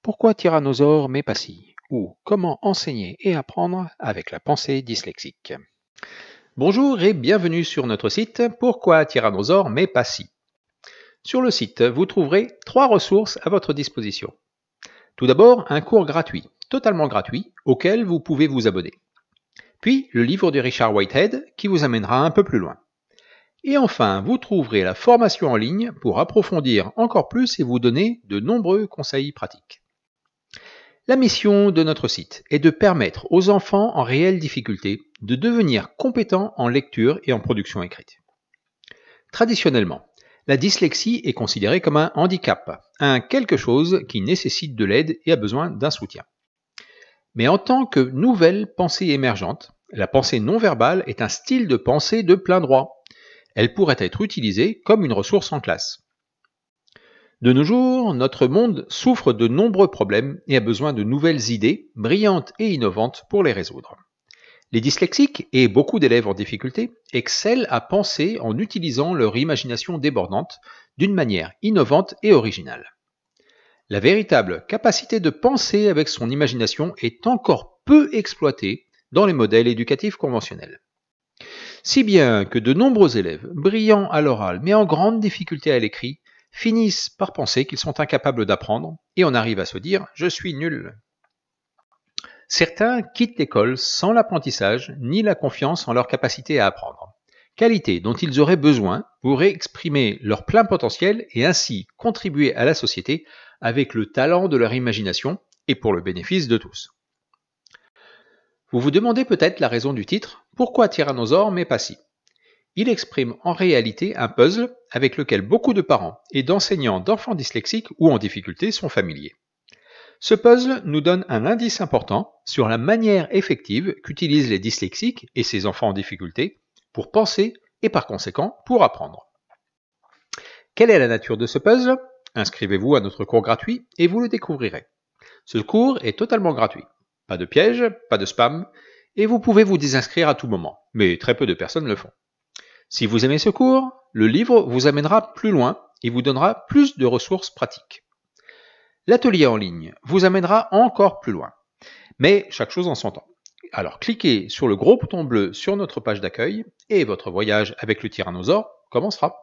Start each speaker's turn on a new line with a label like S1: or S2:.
S1: Pourquoi tyrannosaure mais pas scie? Ou comment enseigner et apprendre avec la pensée dyslexique? Bonjour et bienvenue sur notre site Pourquoi tyrannosaure mais pas scie? Sur le site, vous trouverez 3 ressources à votre disposition. Tout d'abord, un cours gratuit, totalement gratuit, auquel vous pouvez vous abonner. Puis, le livre de Richard Whitehead qui vous amènera un peu plus loin. Et enfin, vous trouverez la formation en ligne pour approfondir encore plus et vous donner de nombreux conseils pratiques. La mission de notre site est de permettre aux enfants en réelle difficulté de devenir compétents en lecture et en production écrite. Traditionnellement, la dyslexie est considérée comme un handicap, un quelque chose qui nécessite de l'aide et a besoin d'un soutien. Mais en tant que nouvelle pensée émergente, la pensée non verbale est un style de pensée de plein droit. Elle pourrait être utilisée comme une ressource en classe. De nos jours, notre monde souffre de nombreux problèmes et a besoin de nouvelles idées, brillantes et innovantes pour les résoudre. Les dyslexiques et beaucoup d'élèves en difficulté excellent à penser en utilisant leur imagination débordante d'une manière innovante et originale. La véritable capacité de penser avec son imagination est encore peu exploitée dans les modèles éducatifs conventionnels. Si bien que de nombreux élèves, brillants à l'oral mais en grande difficulté à l'écrit, finissent par penser qu'ils sont incapables d'apprendre et on arrive à se dire « je suis nul ». Certains quittent l'école sans l'apprentissage ni la confiance en leur capacité à apprendre, qualité dont ils auraient besoin pour exprimer leur plein potentiel et ainsi contribuer à la société avec le talent de leur imagination et pour le bénéfice de tous. Vous vous demandez peut-être la raison du titre « Pourquoi tyrannosaure mais pas scie ?» Il exprime en réalité un puzzle avec lequel beaucoup de parents et d'enseignants d'enfants dyslexiques ou en difficulté sont familiers. Ce puzzle nous donne un indice important sur la manière effective qu'utilisent les dyslexiques et ces enfants en difficulté pour penser et par conséquent pour apprendre. Quelle est la nature de ce puzzle? Inscrivez-vous à notre cours gratuit et vous le découvrirez. Ce cours est totalement gratuit. Pas de piège, pas de spam, et vous pouvez vous désinscrire à tout moment, mais très peu de personnes le font. Si vous aimez ce cours, le livre vous amènera plus loin et vous donnera plus de ressources pratiques. L'atelier en ligne vous amènera encore plus loin, mais chaque chose en son temps. Alors cliquez sur le gros bouton bleu sur notre page d'accueil et votre voyage avec le tyrannosaure commencera.